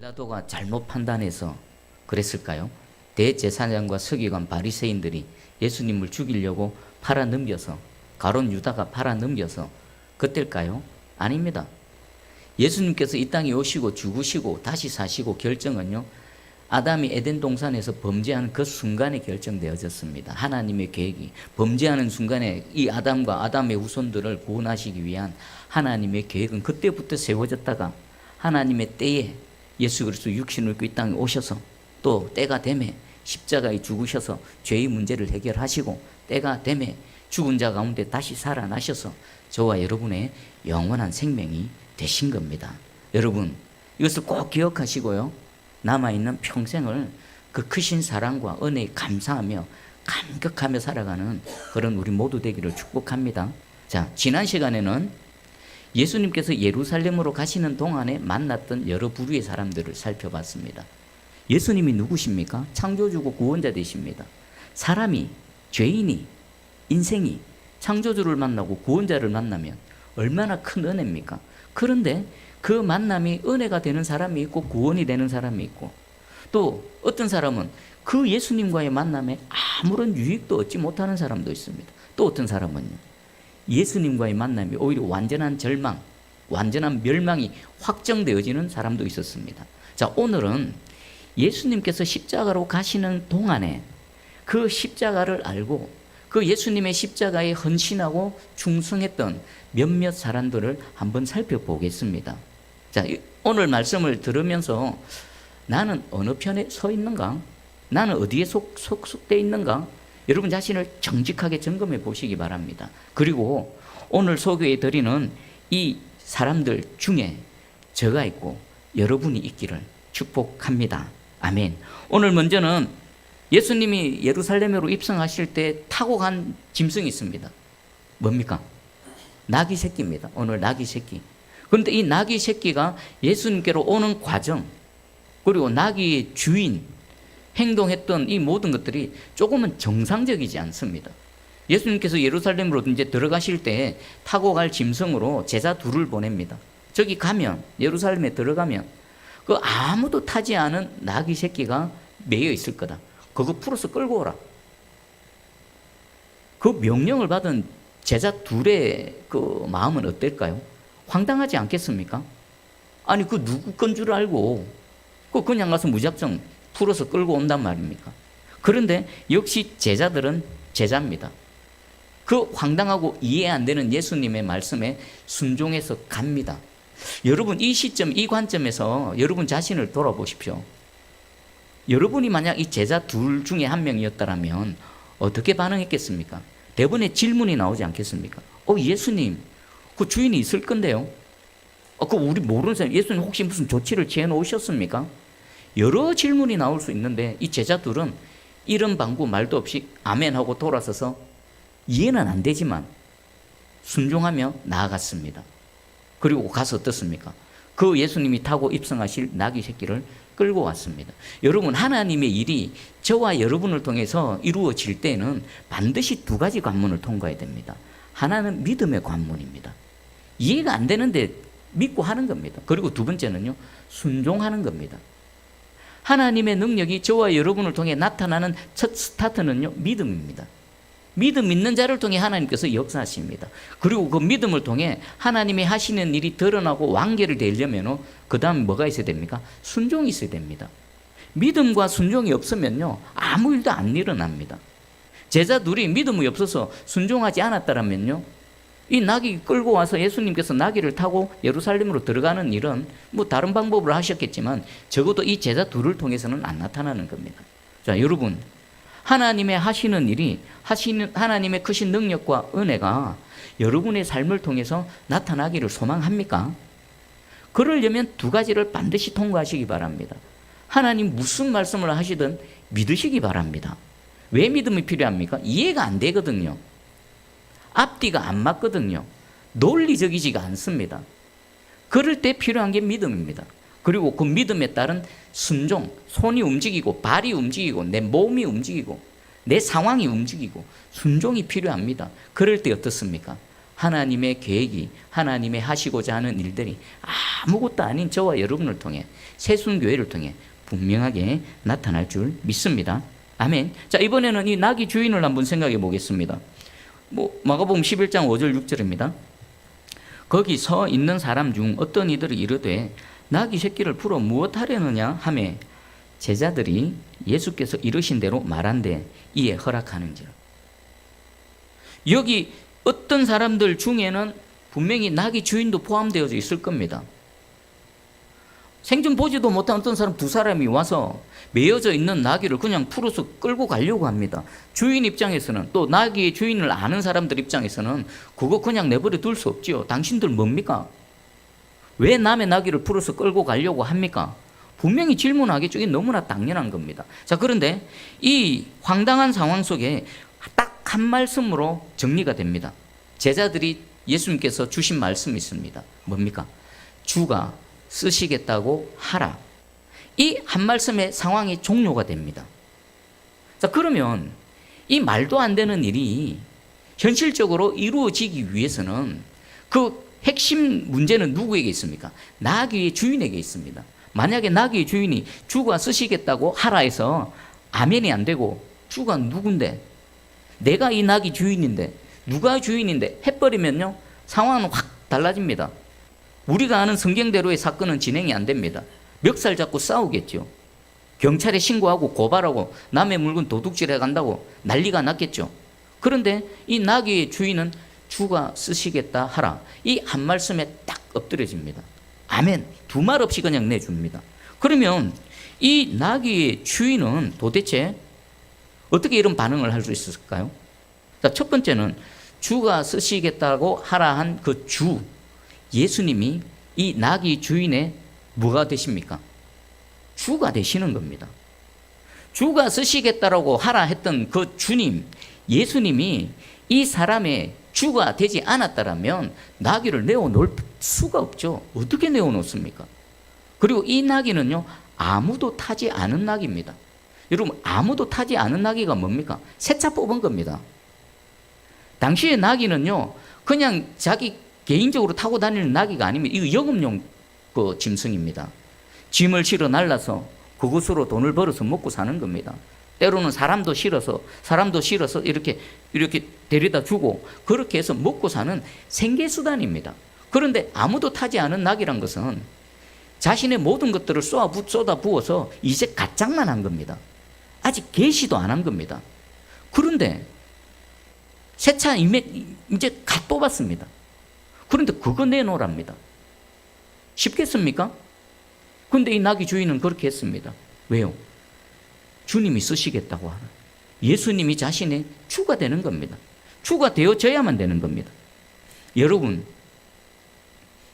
빌라도가 잘못 판단해서 그랬을까요? 대제사장과 서기관 바리새인들이 예수님을 죽이려고 팔아넘겨서, 가룟 유다가 팔아넘겨서 그때일까요? 아닙니다. 예수님께서 이 땅에 오시고 죽으시고 다시 사시고 결정은요, 아담이 에덴 동산에서 범죄하는 그 순간에 결정되어졌습니다. 하나님의 계획이 범죄하는 순간에 이 아담과 아담의 후손들을 구원하시기 위한 하나님의 계획은 그때부터 세워졌다가 하나님의 때에 예수 그리스도 육신을 입고 이 땅에 오셔서 또 때가 되매 십자가에 죽으셔서 죄의 문제를 해결하시고 때가 되매 죽은 자 가운데 다시 살아나셔서 저와 여러분의 영원한 생명이 되신 겁니다. 여러분, 이것을 꼭 기억하시고요, 남아있는 평생을 그 크신 사랑과 은혜에 감사하며 감격하며 살아가는 그런 우리 모두 되기를 축복합니다. 자, 지난 시간에는 예수님께서 예루살렘으로 가시는 동안에 만났던 여러 부류의 사람들을 살펴봤습니다. 예수님이 누구십니까? 창조주고 구원자 되십니다. 사람이, 죄인이, 인생이 창조주를 만나고 구원자를 만나면 얼마나 큰 은혜입니까? 그런데 그 만남이 은혜가 되는 사람이 있고 구원이 되는 사람이 있고, 또 어떤 사람은 그 예수님과의 만남에 아무런 유익도 얻지 못하는 사람도 있습니다. 또 어떤 사람은요, 예수님과의 만남이 오히려 완전한 절망, 완전한 멸망이 확정되어지는 사람도 있었습니다. 자, 오늘은 예수님께서 십자가로 가시는 동안에 그 십자가를 알고 그 예수님의 십자가에 헌신하고 충성했던 몇몇 사람들을 한번 살펴보겠습니다. 자, 오늘 말씀을 들으면서 나는 어느 편에 서 있는가? 나는 어디에 속되어 있는가? 여러분 자신을 정직하게 점검해 보시기 바랍니다. 그리고 오늘 소개해 드리는 이 사람들 중에 저가 있고 여러분이 있기를 축복합니다. 아멘. 오늘 먼저는 예수님이 예루살렘으로 입성하실 때 타고 간 짐승이 있습니다. 뭡니까? 나귀 새끼입니다. 오늘 나귀 새끼. 그런데 이 나귀 새끼가 예수님께로 오는 과정, 그리고 나귀의 주인, 행동했던 이 모든 것들이 조금은 정상적이지 않습니다. 예수님께서 예루살렘으로 이제 들어가실 때 타고 갈 짐승으로 제자 둘을 보냅니다. 저기 가면, 예루살렘에 들어가면 그 아무도 타지 않은 나귀 새끼가 매여 있을 거다. 그거 풀어서 끌고 오라. 그 명령을 받은 제자 둘의 그 마음은 어떨까요? 황당하지 않겠습니까? 아니, 그 누구 건 줄 알고 그냥 가서 무작정 풀어서 끌고 온단 말입니까? 그런데 역시 제자들은 제자입니다. 그 황당하고 이해 안 되는 예수님의 말씀에 순종해서 갑니다. 여러분, 이 시점, 이 관점에서 여러분 자신을 돌아보십시오. 여러분이 만약 이 제자 둘 중에 한 명이었다면 어떻게 반응했겠습니까? 대부분의 질문이 나오지 않겠습니까? 예수님, 그 주인이 있을 건데요. 그 우리 모르는 사람, 예수님 혹시 무슨 조치를 취해 놓으셨습니까? 여러 질문이 나올 수 있는데 이 제자들은 이런 방구 말도 없이 아멘하고 돌아서서 이해는 안 되지만 순종하며 나아갔습니다. 그리고 가서 어떻습니까? 그 예수님이 타고 입성하실 나귀 새끼를 끌고 왔습니다. 여러분, 하나님의 일이 저와 여러분을 통해서 이루어질 때는 반드시 두 가지 관문을 통과해야 됩니다. 하나는 믿음의 관문입니다. 이해가 안 되는데 믿고 하는 겁니다. 그리고 두 번째는요, 순종하는 겁니다. 하나님의 능력이 저와 여러분을 통해 나타나는 첫 스타트는요, 믿음입니다. 믿음 있는 자를 통해 하나님께서 역사하십니다. 그리고 그 믿음을 통해 하나님이 하시는 일이 드러나고 완결이 되려면 그 다음에 뭐가 있어야 됩니까? 순종이 있어야 됩니다. 믿음과 순종이 없으면요, 아무 일도 안 일어납니다. 제자들이 믿음이 없어서 순종하지 않았다면요, 이 나귀 끌고 와서 예수님께서 나귀를 타고 예루살렘으로 들어가는 일은 뭐 다른 방법으로 하셨겠지만 적어도 이 제자 둘을 통해서는 안 나타나는 겁니다. 자, 여러분, 하나님의 하시는 일이, 하나님의 크신 능력과 은혜가 여러분의 삶을 통해서 나타나기를 소망합니까? 그러려면 두 가지를 반드시 통과하시기 바랍니다. 하나님 무슨 말씀을 하시든 믿으시기 바랍니다. 왜 믿음이 필요합니까? 이해가 안 되거든요. 앞뒤가 안 맞거든요. 논리적이지가 않습니다. 그럴 때 필요한 게 믿음입니다. 그리고 그 믿음에 따른 순종, 손이 움직이고 발이 움직이고 내 몸이 움직이고 내 상황이 움직이고 순종이 필요합니다. 그럴 때 어떻습니까? 하나님의 계획이, 하나님의 하시고자 하는 일들이 아무것도 아닌 저와 여러분을 통해, 새순교회를 통해 분명하게 나타날 줄 믿습니다. 아멘. 자, 이번에는 이 나귀 주인을 한번 생각해 보겠습니다. 마가복음 11장 5절 6절입니다. 거기 서 있는 사람 중 어떤 이들이 이르되 나귀 새끼를 풀어 무엇하려느냐 하매 제자들이 예수께서 이르신 대로 말한대 이에 허락하는지라. 여기 어떤 사람들 중에는 분명히 나귀 주인도 포함되어져 있을 겁니다. 생전 보지도 못한 어떤 사람 두 사람이 와서 매여져 있는 나귀를 그냥 풀어서 끌고 가려고 합니다. 주인 입장에서는, 또 나귀의 주인을 아는 사람들 입장에서는 그거 그냥 내버려 둘 수 없지요. 당신들 뭡니까? 왜 남의 나귀를 풀어서 끌고 가려고 합니까? 분명히 질문하겠죠. 이게 너무나 당연한 겁니다. 자, 그런데 이 황당한 상황 속에 딱 한 말씀으로 정리가 됩니다. 제자들이 예수님께서 주신 말씀이 있습니다. 뭡니까? 주가 쓰시겠다고 하라. 이 한 말씀의 상황이 종료가 됩니다. 자, 그러면 이 말도 안 되는 일이 현실적으로 이루어지기 위해서는 그 핵심 문제는 누구에게 있습니까? 나귀의 주인에게 있습니다. 만약에 나귀의 주인이 주가 쓰시겠다고 하라 해서 아멘이 안 되고, 주가 누군데? 내가 이 나귀 주인인데, 누가 주인인데 해버리면요, 상황은 확 달라집니다. 우리가 아는 성경대로의 사건은 진행이 안 됩니다. 멱살 잡고 싸우겠죠. 경찰에 신고하고 고발하고 남의 물건 도둑질해 간다고 난리가 났겠죠. 그런데 이 나귀의 주인은 주가 쓰시겠다 하라. 이 한 말씀에 딱 엎드려집니다. 아멘. 두 말 없이 그냥 내줍니다. 그러면 이 나귀의 주인은 도대체 어떻게 이런 반응을 할 수 있었을까요? 자, 첫 번째는 주가 쓰시겠다고 하라 한 그 주, 예수님이 이 나귀 주인의 뭐가 되십니까? 주가 되시는 겁니다. 주가 쓰시겠다라고 하라 했던 그 주님, 예수님이 이 사람의 주가 되지 않았다라면 나귀를 내어놓을 수가 없죠. 어떻게 내어놓습니까? 그리고 이 나귀는요, 아무도 타지 않은 나귀입니다. 여러분, 아무도 타지 않은 나귀가 뭡니까? 세차 뽑은 겁니다. 당시의 나귀는요, 그냥 자기 개인적으로 타고 다니는 나귀가 아니면 이거 영업용 그 짐승입니다. 짐을 실어 날라서 그것으로 돈을 벌어서 먹고 사는 겁니다. 때로는 사람도 실어서 이렇게 데려다 주고 그렇게 해서 먹고 사는 생계수단입니다. 그런데 아무도 타지 않은 나귀란 것은 자신의 모든 것들을 쏟아 부어서 이제 가장만 한 겁니다. 아직 개시도 안 한 겁니다. 그런데 세차 이제 갓 뽑았습니다. 그런데 그거 내놓으랍니다. 쉽겠습니까? 그런데 이 나귀 주인은 그렇게 했습니다. 왜요? 주님이 쓰시겠다고 하는, 예수님이 자신의 주가 되는 겁니다. 주가 되어져야만 되는 겁니다. 여러분,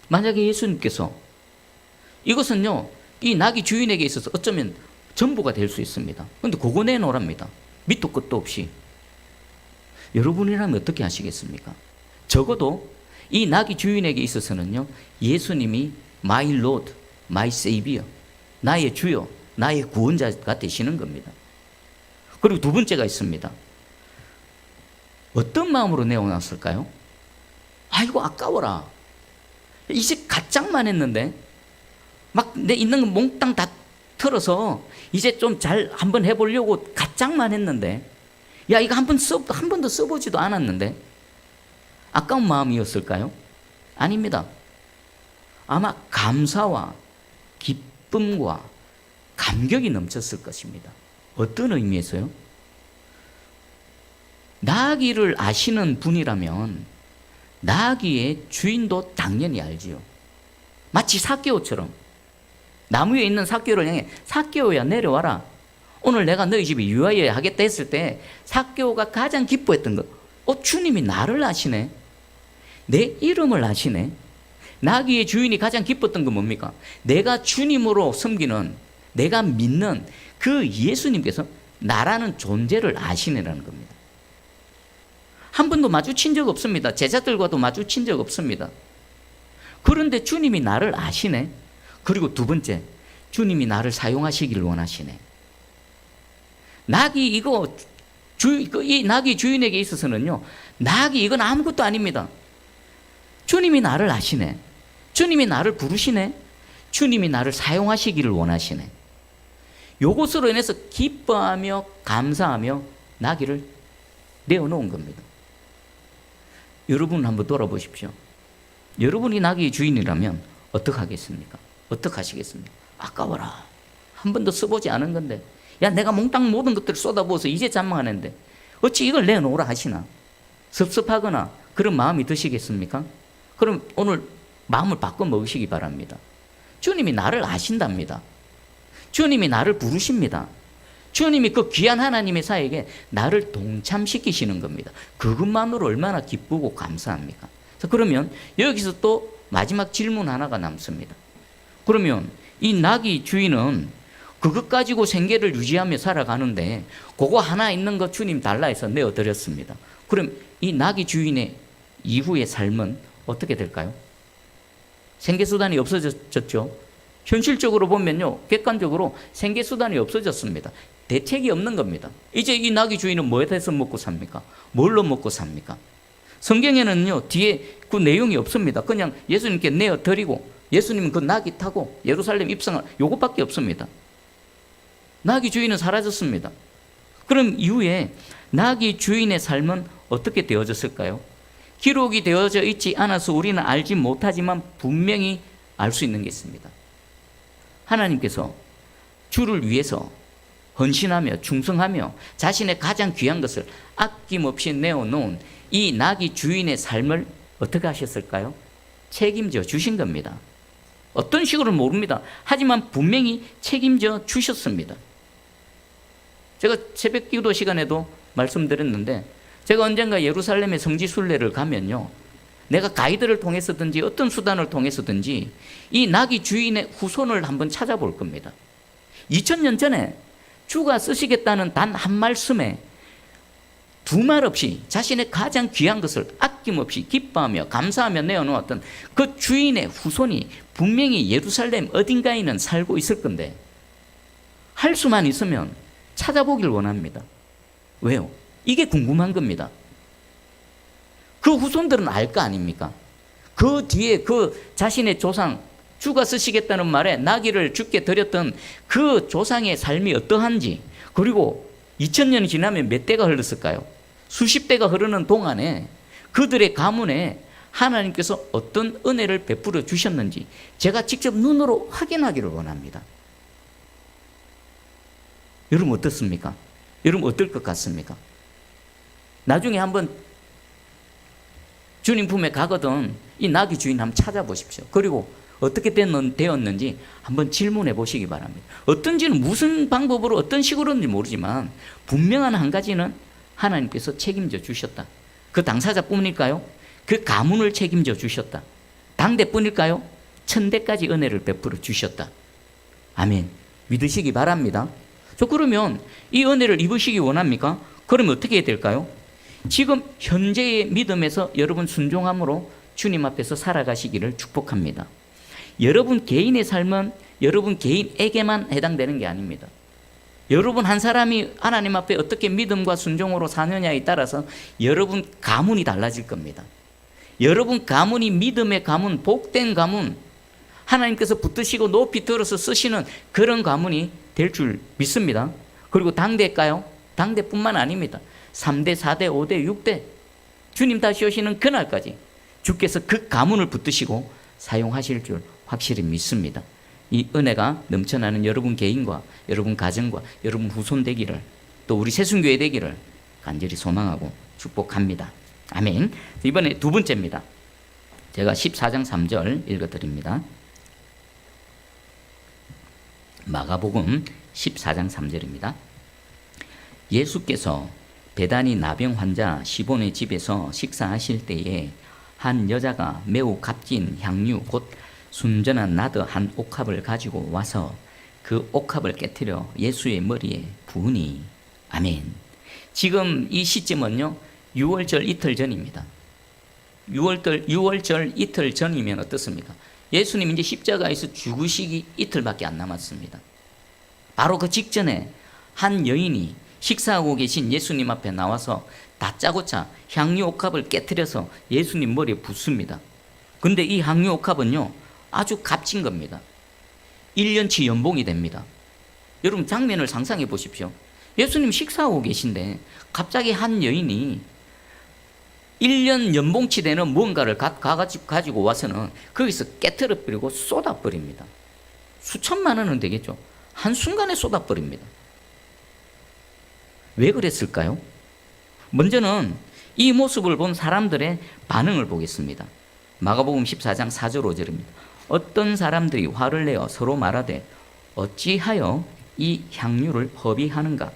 만약에 예수님께서, 이것은요, 이 나귀 주인에게 있어서 어쩌면 전부가 될 수 있습니다. 그런데 그거 내놓으랍니다. 밑도 끝도 없이. 여러분이라면 어떻게 하시겠습니까? 적어도 이 나귀 주인에게 있어서는요, 예수님이 My Lord, My Savior, 나의 주요, 나의 구원자가 되시는 겁니다. 그리고 두 번째가 있습니다. 어떤 마음으로 내어놨을까요? 아이고 아까워라. 이제 가짝만 했는데 막 내 있는 거 몽땅 다 털어서 이제 좀 잘 한번 해보려고 가짝만 했는데, 야 이거 한 번도 써보지도 않았는데, 아까운 마음이었을까요? 아닙니다. 아마 감사와 기쁨과 감격이 넘쳤을 것입니다. 어떤 의미에서요? 나귀를 아시는 분이라면 나귀의 주인도 당연히 알지요. 마치 삭개오처럼 나무 위에 있는 삭개오를 향해 삭개오야 내려와라. 오늘 내가 너희 집에 유하여 하겠다 했을 때 삭개오가 가장 기뻐했던 것, 주님이 나를 아시네. 내 이름을 아시네. 나귀의 주인이 가장 기뻤던 건 뭡니까? 내가 주님으로 섬기는, 내가 믿는 그 예수님께서 나라는 존재를 아시네라는 겁니다. 한 번도 마주친 적 없습니다. 제자들과도 마주친 적 없습니다. 그런데 주님이 나를 아시네. 그리고 두 번째, 주님이 나를 사용하시기를 원하시네. 이 나귀 주인에게 있어서는요, 나귀 이건 아무것도 아닙니다. 주님이 나를 아시네. 주님이 나를 부르시네. 주님이 나를 사용하시기를 원하시네. 요것으로 인해서 기뻐하며 감사하며 나귀를 내어놓은 겁니다. 여러분 한번 돌아보십시오. 여러분이 나귀의 주인이라면 어떻게 하겠습니까? 어떻게 하시겠습니까? 아까워라. 한 번도 써보지 않은 건데, 야, 내가 몽땅 모든 것들을 쏟아부어서 이제 잠망하는데 어찌 이걸 내놓으라 하시나? 섭섭하거나 그런 마음이 드시겠습니까? 그럼 오늘 마음을 바꿔 먹으시기 바랍니다. 주님이 나를 아신답니다. 주님이 나를 부르십니다. 주님이 그 귀한 하나님의 사역에 나를 동참시키시는 겁니다. 그것만으로 얼마나 기쁘고 감사합니까? 그러면 여기서 또 마지막 질문 하나가 남습니다. 그러면 이 나귀 주인은 그것 가지고 생계를 유지하며 살아가는데 그거 하나 있는 거 주님 달라 해서 내어드렸습니다. 그럼 이 나귀 주인의 이후의 삶은 어떻게 될까요? 생계수단이 없어졌죠. 현실적으로 보면요, 객관적으로 생계수단이 없어졌습니다. 대책이 없는 겁니다. 이제 이 나귀 주인은 뭐에 대해서 먹고 삽니까? 뭘로 먹고 삽니까? 성경에는요, 뒤에 그 내용이 없습니다. 그냥 예수님께 내어드리고 예수님은 그 나귀 타고 예루살렘 입성할 요것밖에 없습니다. 나귀 주인은 사라졌습니다. 그럼 이후에 나귀 주인의 삶은 어떻게 되어졌을까요? 기록이 되어져 있지 않아서 우리는 알지 못하지만 분명히 알 수 있는 게 있습니다. 하나님께서 주를 위해서 헌신하며 충성하며 자신의 가장 귀한 것을 아낌없이 내어놓은 이 나귀 주인의 삶을 어떻게 하셨을까요? 책임져 주신 겁니다. 어떤 식으로 모릅니다. 하지만 분명히 책임져 주셨습니다. 제가 새벽 기도 시간에도 말씀드렸는데, 제가 언젠가 예루살렘에 성지 순례를 가면요, 내가 가이드를 통해서든지 어떤 수단을 통해서든지 이 나귀 주인의 후손을 한번 찾아볼 겁니다. 2000년 전에 주가 쓰시겠다는 단 한 말씀에 두말 없이 자신의 가장 귀한 것을 아낌없이 기뻐하며 감사하며 내어놓았던 그 주인의 후손이 분명히 예루살렘 어딘가에는 살고 있을 건데, 할 수만 있으면 찾아보길 원합니다. 왜요? 이게 궁금한 겁니다. 그 후손들은 알 거 아닙니까? 그 뒤에 그 자신의 조상, 주가 쓰시겠다는 말에 나귀를 주께 드렸던 그 조상의 삶이 어떠한지, 그리고 2000년이 지나면 몇 대가 흘렀을까요? 수십 대가 흐르는 동안에 그들의 가문에 하나님께서 어떤 은혜를 베풀어 주셨는지 제가 직접 눈으로 확인하기를 원합니다. 여러분 어떻습니까? 여러분 어떨 것 같습니까? 나중에 한번 주님 품에 가거든 이 나귀 주인 한번 찾아보십시오. 그리고 어떻게 되었는지 한번 질문해 보시기 바랍니다. 어떤지는 무슨 방법으로 어떤 식으로인지 모르지만 분명한 한 가지는 하나님께서 책임져 주셨다. 그 당사자뿐일까요? 그 가문을 책임져 주셨다. 당대뿐일까요? 천대까지 은혜를 베풀어 주셨다. 아멘. 믿으시기 바랍니다. 그러면 이 은혜를 입으시기 원합니까? 그러면 어떻게 해야 될까요? 지금 현재의 믿음에서 여러분 순종함으로 주님 앞에서 살아가시기를 축복합니다. 여러분 개인의 삶은 여러분 개인에게만 해당되는 게 아닙니다. 여러분 한 사람이 하나님 앞에 어떻게 믿음과 순종으로 사느냐에 따라서 여러분 가문이 달라질 겁니다. 여러분 가문이 믿음의 가문, 복된 가문, 하나님께서 붙드시고 높이 들어서 쓰시는 그런 가문이 될 줄 믿습니다. 그리고 당대일까요? 당대뿐만 아닙니다. 3대, 4대, 5대, 6대 주님 다시 오시는 그날까지 주께서 그 가문을 붙드시고 사용하실 줄 확실히 믿습니다. 이 은혜가 넘쳐나는 여러분 개인과 여러분 가정과 여러분 후손 되기를, 또 우리 새순교회 되기를 간절히 소망하고 축복합니다. 아멘. 이번에 두 번째입니다. 제가 14장 3절 읽어드립니다. 마가복음 14장 3절입니다. 예수께서 베다니 나병 환자 시몬의 집에서 식사하실 때에 한 여자가 매우 값진 향유 곧 순전한 나드 한 옥합을 가지고 와서 그 옥합을 깨뜨려 예수의 머리에 부으니. 아멘. 지금 이 시점은요 6월절 이틀 전입니다. 6월절 이틀 전이면 어떻습니까? 예수님 이제 십자가에서 죽으시기 이틀밖에 안 남았습니다. 바로 그 직전에 한 여인이 식사하고 계신 예수님 앞에 나와서 다짜고짜 향유 옥합을 깨뜨려서 예수님 머리에 붓습니다. 근데 이 향유옥합은요 아주 값진 겁니다. 1년치 연봉이 됩니다. 여러분 장면을 상상해 보십시오. 예수님 식사하고 계신데 갑자기 한 여인이 1년 연봉치 되는 무언가를 가지고 와서는 거기서 깨트려 버리고 쏟아버립니다. 수천만 원은 되겠죠. 한순간에 쏟아버립니다. 왜 그랬을까요? 먼저는 이 모습을 본 사람들의 반응을 보겠습니다. 마가복음 14장 4절 5절입니다. 어떤 사람들이 화를 내어 서로 말하되 어찌하여 이 향유를 허비하는가?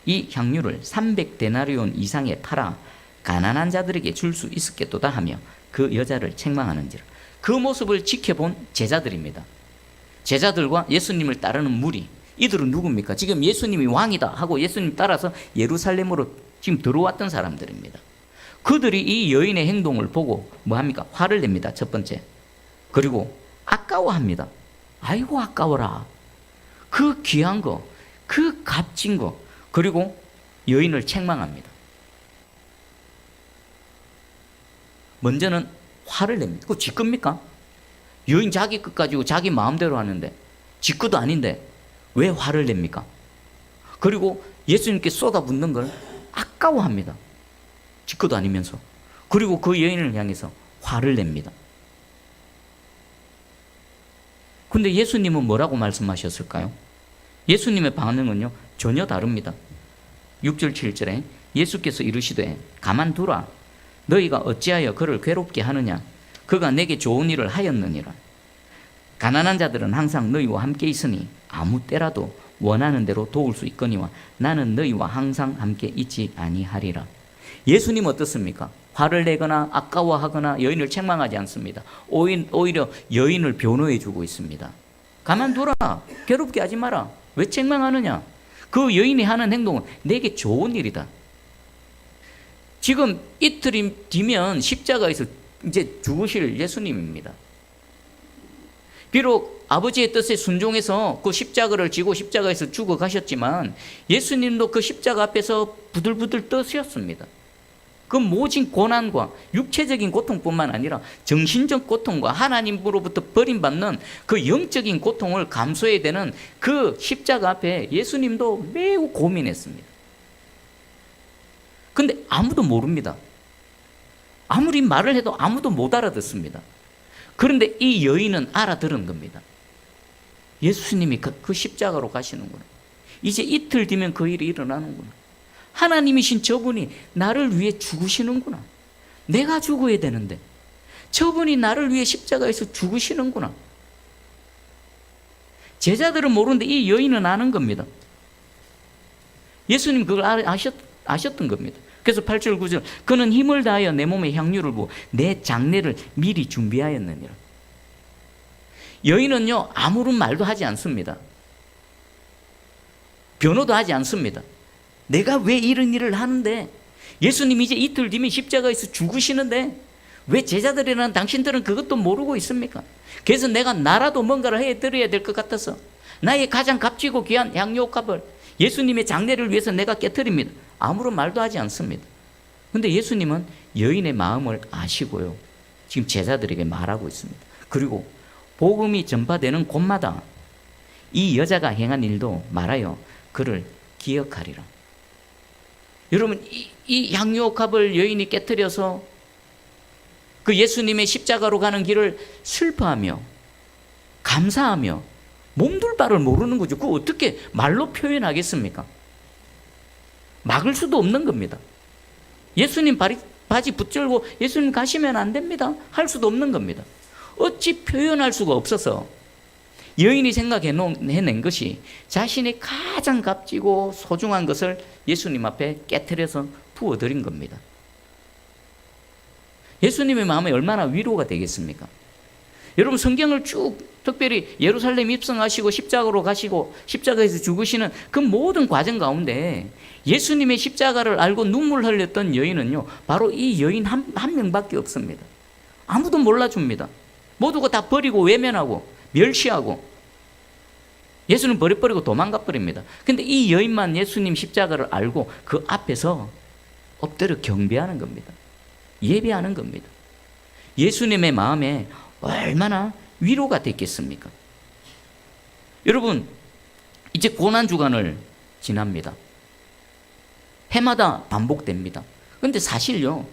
이 향유를 300데나리온 이상에 팔아 가난한 자들에게 줄 수 있었겠도다 하며 그 여자를 책망하는지라. 그 모습을 지켜본 제자들입니다. 제자들과 예수님을 따르는 무리, 이들은 누굽니까? 지금 예수님이 왕이다 하고 예수님 따라서 예루살렘으로 지금 들어왔던 사람들입니다. 그들이 이 여인의 행동을 보고 뭐합니까? 화를 냅니다. 첫 번째. 그리고 아까워합니다. 아이고 아까워라. 그 귀한 거, 그 값진 거. 그리고 여인을 책망합니다. 먼저는 화를 냅니다. 그거 지 겁니까? 여인 자기 것 가지고 자기 마음대로 하는데 지 것도 아닌데 왜 화를 냅니까? 그리고 예수님께 쏟아붓는 걸 아까워합니다. 지 것도 아니면서. 그리고 그 여인을 향해서 화를 냅니다. 근데 예수님은 뭐라고 말씀하셨을까요? 예수님의 반응은요 전혀 다릅니다. 6절 7절에 예수께서 이르시되 가만두라. 너희가 어찌하여 그를 괴롭게 하느냐? 그가 내게 좋은 일을 하였느니라. 가난한 자들은 항상 너희와 함께 있으니 아무 때라도 원하는 대로 도울 수 있거니와 나는 너희와 항상 함께 있지 아니하리라. 예수님 어떻습니까? 화를 내거나 아까워하거나 여인을 책망하지 않습니다. 오히려 여인을 변호해 주고 있습니다. 가만두라. 괴롭게 하지 마라. 왜 책망하느냐? 그 여인이 하는 행동은 내게 좋은 일이다. 지금 이틀 뒤면 십자가에서 이제 죽으실 예수님입니다. 비록 아버지의 뜻에 순종해서 그 십자가를 지고 십자가에서 죽어가셨지만 예수님도 그 십자가 앞에서 부들부들 떠셨습니다. 그 모진 고난과 육체적인 고통뿐만 아니라 정신적 고통과 하나님으로부터 버림받는 그 영적인 고통을 감수해야 되는 그 십자가 앞에 예수님도 매우 고민했습니다. 근데 아무도 모릅니다. 아무리 말을 해도 아무도 못 알아듣습니다. 그런데 이 여인은 알아들은 겁니다. 예수님이 그 십자가로 가시는구나. 이제 이틀 뒤면 그 일이 일어나는구나. 하나님이신 저분이 나를 위해 죽으시는구나. 내가 죽어야 되는데 저분이 나를 위해 십자가에서 죽으시는구나. 제자들은 모르는데 이 여인은 아는 겁니다. 예수님 그걸 아셨던 겁니다. 그래서 8절 9절 그는 힘을 다하여 내 몸에 향유를 부어 내 장례를 미리 준비하였느니라. 여인은요 아무런 말도 하지 않습니다. 변호도 하지 않습니다. 내가 왜 이런 일을 하는데 예수님이 이제 이틀 뒤면 십자가에서 죽으시는데 왜 제자들이라는 당신들은 그것도 모르고 있습니까? 그래서 내가 나라도 뭔가를 해드려야 될 것 같아서 나의 가장 값지고 귀한 향유옥합을 예수님의 장례를 위해서 내가 깨트립니다. 아무런 말도 하지 않습니다. 그런데 예수님은 여인의 마음을 아시고요 지금 제자들에게 말하고 있습니다. 그리고 복음이 전파되는 곳마다 이 여자가 행한 일도 말하여 그를 기억하리라. 여러분 이 향유옥합을 여인이 깨트려서 그 예수님의 십자가로 가는 길을 슬퍼하며 감사하며 몸둘 바를 모르는 거죠. 그거 어떻게 말로 표현하겠습니까? 막을 수도 없는 겁니다. 예수님 바지 붙들고 예수님 가시면 안 됩니다. 할 수도 없는 겁니다. 어찌 표현할 수가 없어서 여인이 생각해낸 것이 자신의 가장 값지고 소중한 것을 예수님 앞에 깨트려서 부어드린 겁니다. 예수님의 마음에 얼마나 위로가 되겠습니까? 여러분 성경을 쭉 특별히 예루살렘 입성하시고 십자가로 가시고 십자가에서 죽으시는 그 모든 과정 가운데 예수님의 십자가를 알고 눈물 흘렸던 여인은요 바로 이 여인 한 명밖에 없습니다. 아무도 몰라줍니다. 모두가 다 버리고 외면하고 멸시하고 예수는 버려버리고 도망가 버립니다. 근데 이 여인만 예수님 십자가를 알고 그 앞에서 엎드려 경배하는 겁니다. 예배하는 겁니다. 예수님의 마음에 얼마나 위로가 됐겠습니까? 여러분, 이제 고난주간을 지납니다. 해마다 반복됩니다. 그런데 사실요,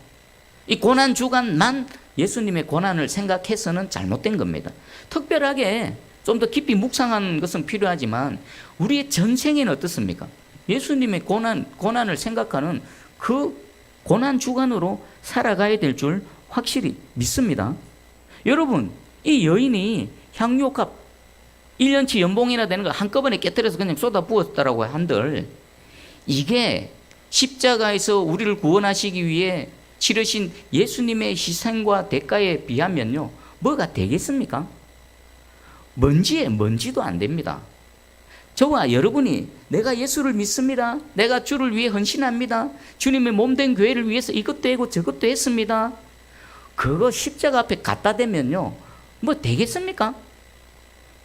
이 고난주간만 예수님의 고난을 생각해서는 잘못된 겁니다. 특별하게 좀 더 깊이 묵상하는 것은 필요하지만 우리의 전생에는 어떻습니까? 예수님의 고난을 생각하는 그 고난주간으로 살아가야 될 줄 확실히 믿습니다. 여러분, 이 여인이 향유옥합 1년치 연봉이나 되는 거 한꺼번에 깨뜨려서 그냥 쏟아 부었다라고 한들, 이게 십자가에서 우리를 구원하시기 위해 치르신 예수님의 희생과 대가에 비하면요, 뭐가 되겠습니까? 먼지에 먼지도 안 됩니다. 저와 여러분이 내가 예수를 믿습니다, 내가 주를 위해 헌신합니다, 주님의 몸된 교회를 위해서 이것도 하고 저것도 했습니다, 그거 십자가 앞에 갖다 대면요, 뭐 되겠습니까?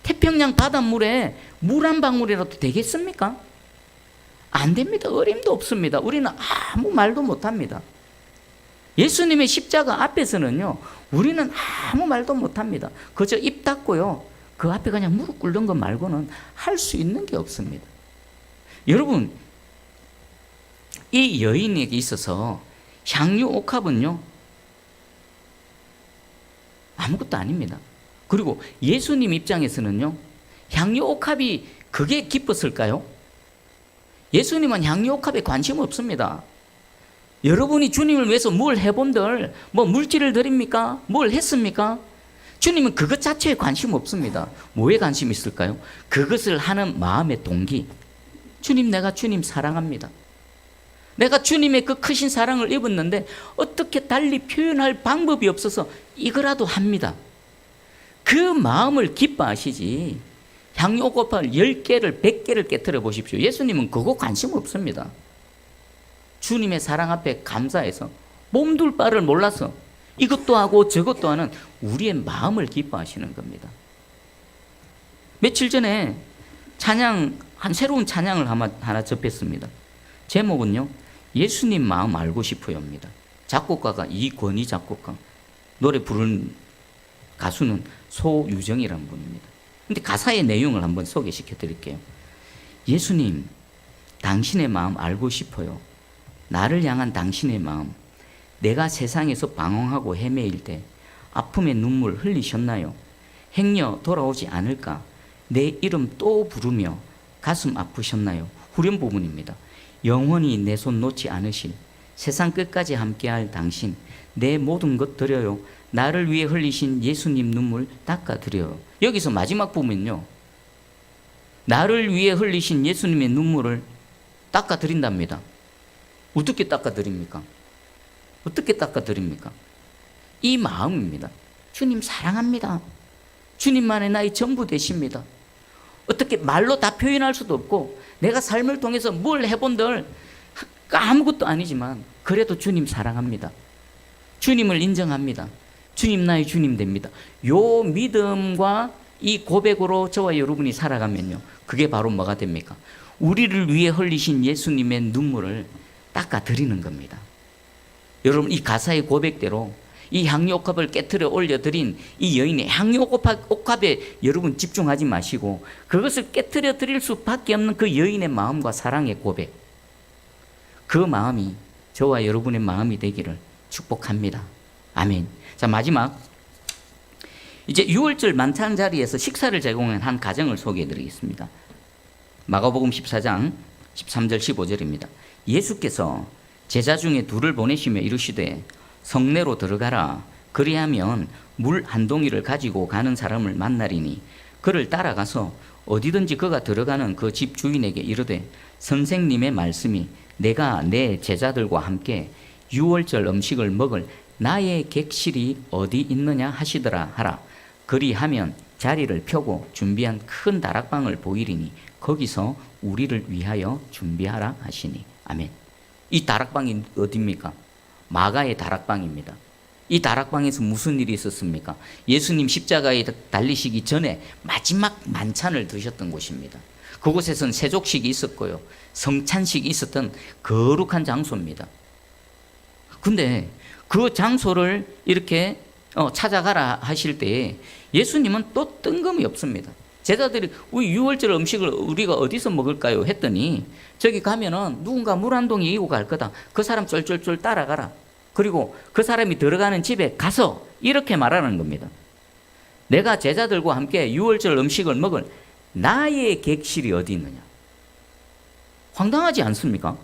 태평양 바닷물에 물 한 방울이라도 되겠습니까? 안 됩니다. 어림도 없습니다. 우리는 아무 말도 못합니다. 예수님의 십자가 앞에서는요, 우리는 아무 말도 못합니다. 그저 입 닫고요, 그 앞에 그냥 무릎 꿇는 것 말고는 할 수 있는 게 없습니다. 여러분, 이 여인에게 있어서 향유 옥합은요, 아무것도 아닙니다. 그리고 예수님 입장에서는요, 향유 옥합이 그게 기뻤을까요? 예수님은 향유 옥합에 관심 없습니다. 여러분이 주님을 위해서 뭘 해본들, 뭐 물질을 드립니까? 뭘 했습니까? 주님은 그것 자체에 관심 없습니다. 뭐에 관심 있을까요? 그것을 하는 마음의 동기. 주님, 내가 주님 사랑합니다. 내가 주님의 그 크신 사랑을 입었는데 어떻게 달리 표현할 방법이 없어서 이거라도 합니다. 그 마음을 기뻐하시지, 향유옥합을 10개를 100개를 깨트려 보십시오. 예수님은 그거 관심 없습니다. 주님의 사랑 앞에 감사해서 몸둘 바를 몰라서 이것도 하고 저것도 하는 우리의 마음을 기뻐하시는 겁니다. 며칠 전에 새로운 찬양을 하나 접했습니다. 제목은요, 예수님 마음 알고 싶어요입니다. 작곡가가 이권희 작곡가, 노래 부른 가수는 소유정이라는 분입니다. 근데 가사의 내용을 한번 소개시켜 드릴게요. 예수님, 당신의 마음 알고 싶어요. 나를 향한 당신의 마음. 내가 세상에서 방황하고 헤매일 때 아픔의 눈물 흘리셨나요? 행여 돌아오지 않을까? 내 이름 또 부르며 가슴 아프셨나요? 후렴 부분입니다. 영원히 내 손 놓지 않으실 세상 끝까지 함께할 당신, 내 모든 것 드려요. 나를 위해 흘리신 예수님 눈물 닦아드려요. 여기서 마지막 부분은요, 나를 위해 흘리신 예수님의 눈물을 닦아드린답니다. 어떻게 닦아드립니까? 어떻게 닦아드립니까? 이 마음입니다. 주님 사랑합니다. 주님만의 나의 전부 되십니다. 어떻게 말로 다 표현할 수도 없고, 내가 삶을 통해서 뭘 해본들 아무것도 아니지만 그래도 주님 사랑합니다. 주님을 인정합니다. 주님 나의 주님 됩니다. 요 믿음과 이 고백으로 저와 여러분이 살아가면요, 그게 바로 뭐가 됩니까? 우리를 위해 흘리신 예수님의 눈물을 닦아드리는 겁니다. 여러분, 이 가사의 고백대로 이 향유옥합을 깨트려 올려드린 이 여인의 향유옥합에 여러분 집중하지 마시고 그것을 깨트려 드릴 수밖에 없는 그 여인의 마음과 사랑의 고백, 그 마음이 저와 여러분의 마음이 되기를 축복합니다. 아멘. 자, 마지막, 이제 6월절 만찬 자리에서 식사를 제공한 한 가정을 소개해 드리겠습니다. 마가복음 14장 13절 15절입니다. 예수께서 제자 중에 둘을 보내시며 이르시되 성내로 들어가라. 그리하면 물 한 동이를 가지고 가는 사람을 만나리니 그를 따라가서 어디든지 그가 들어가는 그 집 주인에게 이르되 선생님의 말씀이 내가 내 제자들과 함께 6월절 음식을 먹을 나의 객실이 어디 있느냐 하시더라 하라. 그리하면 자리를 펴고 준비한 큰 다락방을 보이리니 거기서 우리를 위하여 준비하라 하시니. 아멘. 이 다락방이 어디입니까? 마가의 다락방입니다. 이 다락방에서 무슨 일이 있었습니까? 예수님 십자가에 달리시기 전에 마지막 만찬을 드셨던 곳입니다. 그곳에선 세족식이 있었고요, 성찬식이 있었던 거룩한 장소입니다. 근데 그 장소를 이렇게 찾아가라 하실 때 예수님은 또 뜬금이 없습니다. 제자들이 우리 유월절 음식을 우리가 어디서 먹을까요? 했더니 저기 가면은 누군가 물 한 동이 이고 갈 거다. 그 사람 쫄쫄쫄 따라가라. 그리고 그 사람이 들어가는 집에 가서 이렇게 말하는 겁니다. 내가 제자들과 함께 유월절 음식을 먹을 나의 객실이 어디 있느냐. 황당하지 않습니까?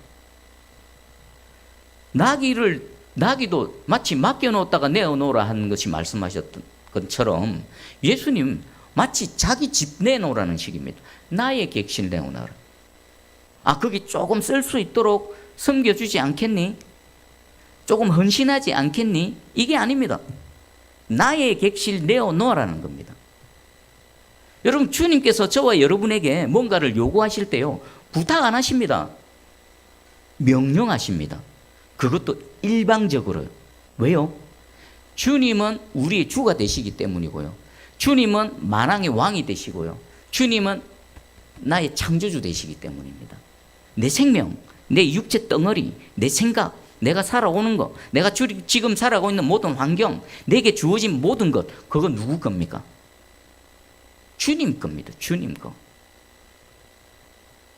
나기도 마치 맡겨놓았다가 내어놓으라 하는 것이 말씀하셨던 것처럼 예수님 마치 자기 집 내놓으라는 식입니다. 나의 객실 내어놔라. 거기 조금 쓸 수 있도록 섬겨주지 않겠니? 조금 헌신하지 않겠니? 이게 아닙니다. 나의 객실 내어놓으라는 겁니다. 여러분, 주님께서 저와 여러분에게 뭔가를 요구하실 때요, 부탁 안 하십니다. 명령하십니다. 그것도 일방적으로요. 왜요? 주님은 우리의 주가 되시기 때문이고요. 주님은 만왕의 왕이 되시고요. 주님은 나의 창조주 되시기 때문입니다. 내 생명, 내 육체 덩어리, 내 생각, 내가 살아오는 것, 내가 지금 살아가고 있는 모든 환경, 내게 주어진 모든 것, 그건 누구 겁니까? 주님 겁니다. 주님 거.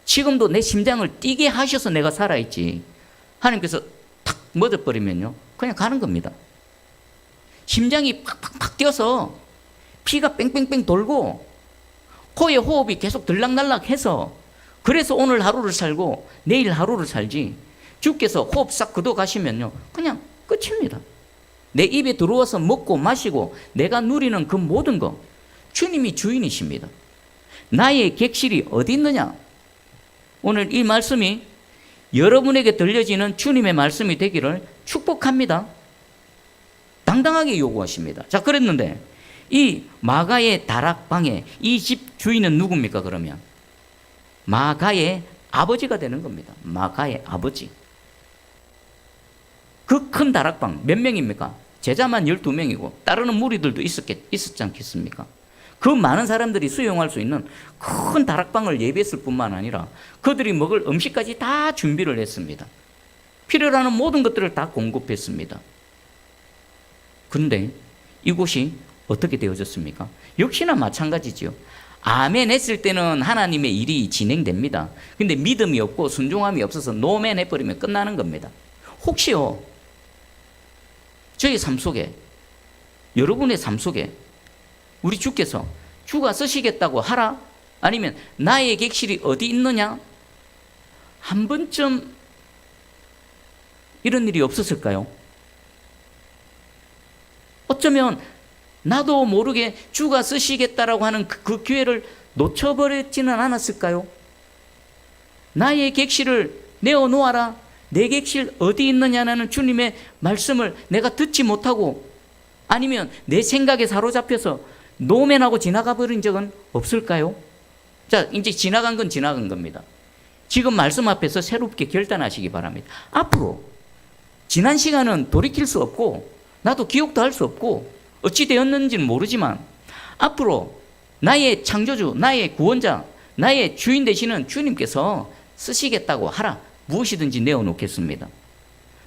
지금도 내 심장을 뛰게 하셔서 내가 살아있지. 하나님께서 탁 멎어버리면요, 그냥 가는 겁니다. 심장이 팍팍팍 뛰어서 피가 뺑뺑뺑 돌고 코에 호흡이 계속 들락날락 해서 그래서 오늘 하루를 살고 내일 하루를 살지, 주께서 호흡 싹 걷어 가시면요, 그냥 끝입니다. 내 입에 들어와서 먹고 마시고 내가 누리는 그 모든 것, 주님이 주인이십니다. 나의 객실이 어디 있느냐? 오늘 이 말씀이 여러분에게 들려지는 주님의 말씀이 되기를 축복합니다. 당당하게 요구하십니다. 자, 그랬는데 이 마가의 다락방에 이 집 주인은 누굽니까? 그러면 마가의 아버지가 되는 겁니다. 마가의 아버지. 그 큰 다락방 몇 명입니까? 제자만 12명이고 따르는 무리들도 있었지 않겠습니까? 그 많은 사람들이 수용할 수 있는 큰 다락방을 예비했을 뿐만 아니라 그들이 먹을 음식까지 다 준비를 했습니다. 필요로 하는 모든 것들을 다 공급했습니다. 그런데 이곳이 어떻게 되어졌습니까? 역시나 마찬가지지요. 아멘 했을 때는 하나님의 일이 진행됩니다. 근데 믿음이 없고 순종함이 없어서 노멘 해버리면 끝나는 겁니다. 혹시요, 저희 삶 속에, 여러분의 삶 속에 우리 주께서 주가 쓰시겠다고 하라? 아니면 나의 객실이 어디 있느냐? 한 번쯤 이런 일이 없었을까요? 어쩌면 나도 모르게 주가 쓰시겠다라고 하는 그 기회를 놓쳐버렸지는 않았을까요? 나의 객실을 내어놓아라. 내 객실 어디 있느냐는 주님의 말씀을 내가 듣지 못하고 아니면 내 생각에 사로잡혀서 노면하고 지나가 버린 적은 없을까요? 자, 이제 지나간 건 지나간 겁니다. 지금 말씀 앞에서 새롭게 결단하시기 바랍니다. 앞으로 지난 시간은 돌이킬 수 없고 나도 기억도 할 수 없고 어찌 되었는지는 모르지만 앞으로 나의 창조주, 나의 구원자, 나의 주인 되시는 주님께서 쓰시겠다고 하라. 무엇이든지 내어놓겠습니다.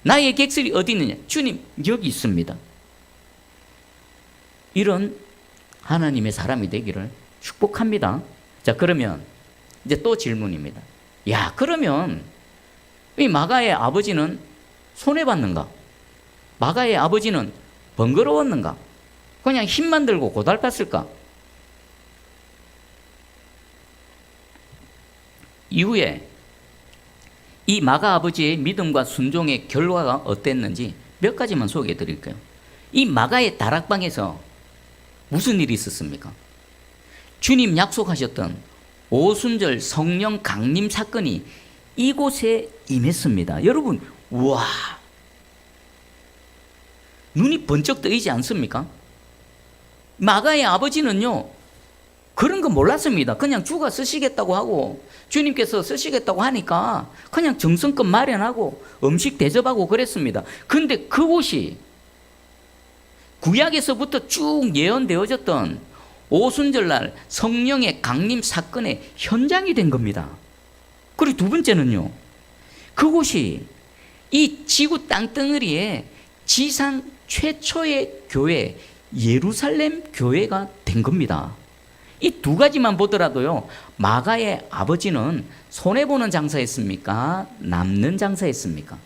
나의 객실이 어디 있느냐? 주님 여기 있습니다. 이런 하나님의 사람이 되기를 축복합니다. 자, 그러면 이제 또 질문입니다. 야, 그러면 이 마가의 아버지는 손해봤는가? 마가의 아버지는 번거로웠는가? 그냥 힘만 들고 고달팠을까? 이후에 이 마가 아버지의 믿음과 순종의 결과가 어땠는지 몇 가지만 소개해 드릴게요. 이 마가의 다락방에서 무슨 일이 있었습니까? 주님 약속하셨던 오순절 성령 강림 사건이 이곳에 임했습니다. 여러분, 우와, 눈이 번쩍 뜨이지 않습니까? 마가의 아버지는요, 그런 거 몰랐습니다. 그냥 주가 쓰시겠다고 하고 주님께서 쓰시겠다고 하니까 그냥 정성껏 마련하고 음식 대접하고 그랬습니다. 근데 그곳이 구약에서부터 쭉 예언되어졌던 오순절날 성령의 강림 사건의 현장이 된 겁니다. 그리고 두 번째는요, 그곳이 이 지구 땅덩어리에 지상 최초의 교회 예루살렘 교회가 된 겁니다. 이 두 가지만 보더라도요, 마가의 아버지는 손해보는 장사했습니까? 남는 장사했습니까?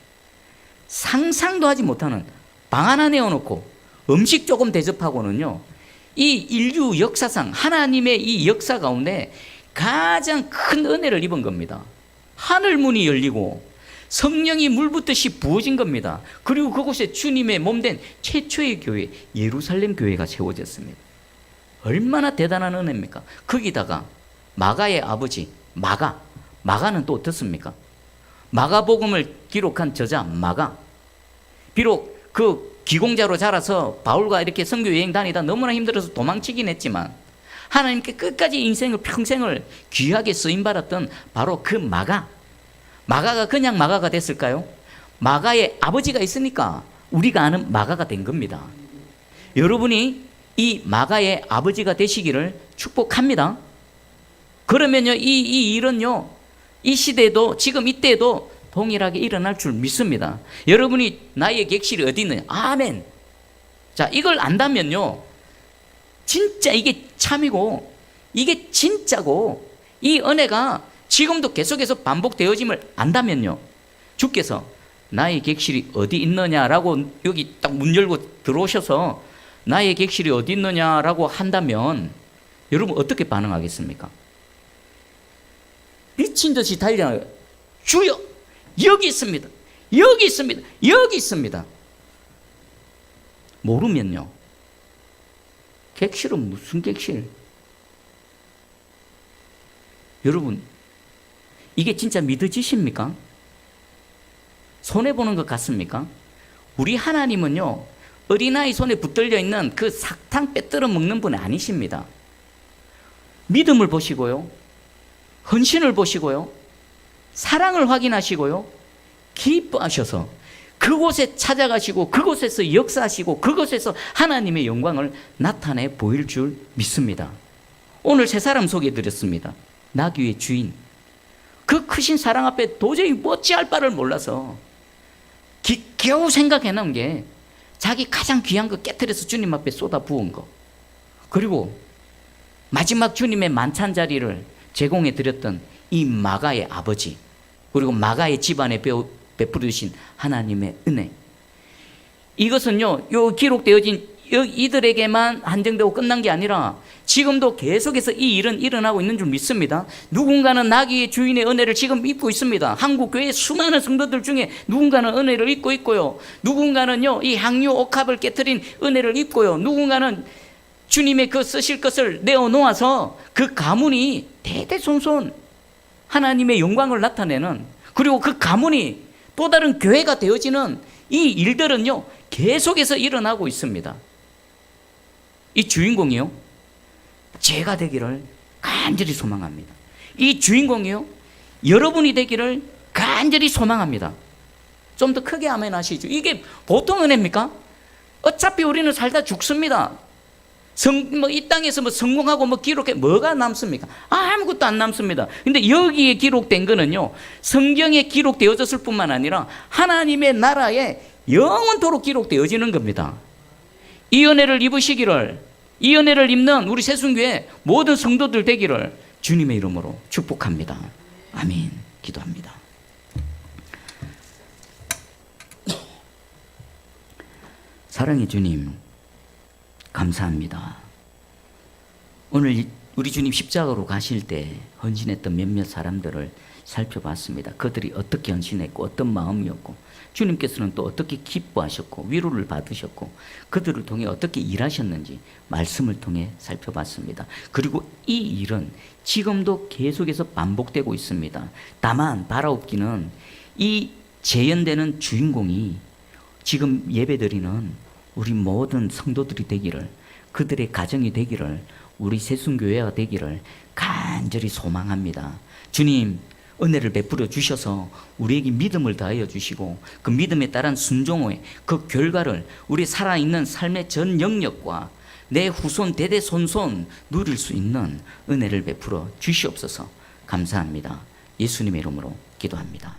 상상도 하지 못하는 방 하나 내어놓고 음식 조금 대접하고는요, 이 인류 역사상 하나님의 이 역사 가운데 가장 큰 은혜를 입은 겁니다. 하늘 문이 열리고 성령이 물붓듯이 부어진 겁니다. 그리고 그곳에 주님의 몸된 최초의 교회, 예루살렘 교회가 세워졌습니다. 얼마나 대단한 은혜입니까? 거기다가 마가의 아버지 마가는 또 어떻습니까? 마가복음을 기록한 저자 마가, 비록 그 기공자로 자라서 바울과 이렇게 선교 여행 다니다 너무나 힘들어서 도망치긴 했지만 하나님께 끝까지 인생을 평생을 귀하게 쓰임받았던 바로 그 마가가 그냥 마가가 됐을까요? 마가의 아버지가 있으니까 우리가 아는 마가가 된 겁니다. 여러분이 이 마가의 아버지가 되시기를 축복합니다. 그러면요, 이 일은요, 이 시대도 지금 이때도 동일하게 일어날 줄 믿습니다. 여러분이 나의 객실이 어디 있느냐? 아멘. 자, 이걸 안다면요, 진짜 이게 참이고 이게 진짜고 이 은혜가 지금도 계속해서 반복되어짐을 안다면요, 주께서 나의 객실이 어디 있느냐라고 여기 딱 문 열고 들어오셔서 나의 객실이 어디 있느냐라고 한다면 여러분 어떻게 반응하겠습니까? 미친 듯이 달려나가요. 주여, 여기 있습니다. 여기 있습니다. 여기 있습니다. 모르면요, 객실은 무슨 객실? 여러분, 이게 진짜 믿어지십니까? 손해보는 것 같습니까? 우리 하나님은요, 어린아이 손에 붙들려 있는 그 사탕 빼들어 먹는 분이 아니십니다. 믿음을 보시고요, 헌신을 보시고요, 사랑을 확인하시고요, 기뻐하셔서 그곳에 찾아가시고 그곳에서 역사하시고 그곳에서 하나님의 영광을 나타내 보일 줄 믿습니다. 오늘 세 사람 소개해드렸습니다. 나귀의 주인, 그 크신 사랑 앞에 도저히 어찌할 바를 몰라서 겨우 생각해놓은 게 자기 가장 귀한 거 깨트려서 주님 앞에 쏟아 부은 거, 그리고 마지막 주님의 만찬 자리를 제공해 드렸던 이 마가의 아버지, 그리고 마가의 집안에 베풀어 주신 하나님의 은혜, 이것은요, 요 기록되어진 이들에게만 한정되고 끝난 게 아니라 지금도 계속해서 이 일은 일어나고 있는 줄 믿습니다. 누군가는 나귀의 주인의 은혜를 지금 입고 있습니다. 한국 교회 수많은 성도들 중에 누군가는 은혜를 입고 있고요, 누군가는요, 이 향유 옥합을 깨트린 은혜를 입고요, 누군가는 주님의 그 쓰실 것을 내어놓아서 그 가문이 대대손손 하나님의 영광을 나타내는, 그리고 그 가문이 또 다른 교회가 되어지는 이 일들은요, 계속해서 일어나고 있습니다. 이 주인공이요, 제가 되기를 간절히 소망합니다. 이 주인공이요, 여러분이 되기를 간절히 소망합니다. 좀 더 크게 아멘 하시죠. 이게 보통 은혜입니까? 어차피 우리는 살다 죽습니다. 이 땅에서 성공하고 기록해 뭐가 남습니까? 아무것도 안 남습니다. 근데 여기에 기록된 거는요, 성경에 기록되어졌을 뿐만 아니라 하나님의 나라에 영원토록 기록되어지는 겁니다. 이 은혜를 입으시기를, 이 은혜를 입는 우리 새순교회 모든 성도들 되기를 주님의 이름으로 축복합니다. 아멘. 기도합니다. 사랑의 주님, 감사합니다. 오늘 우리 주님 십자가로 가실 때 헌신했던 몇몇 사람들을 살펴봤습니다. 그들이 어떻게 헌신했고 어떤 마음이었고, 주님께서는 또 어떻게 기뻐하셨고 위로를 받으셨고 그들을 통해 어떻게 일하셨는지 말씀을 통해 살펴봤습니다. 그리고 이 일은 지금도 계속해서 반복되고 있습니다. 다만 바라옵기는 이 재현되는 주인공이 지금 예배드리는 우리 모든 성도들이 되기를, 그들의 가정이 되기를, 우리 새순교회가 되기를 간절히 소망합니다. 주님, 은혜를 베풀어 주셔서 우리에게 믿음을 더하여 주시고 그 믿음에 따른 순종의 그 결과를 우리 살아있는 삶의 전 영역과 내 후손 대대손손 누릴 수 있는 은혜를 베풀어 주시옵소서. 감사합니다. 예수님의 이름으로 기도합니다.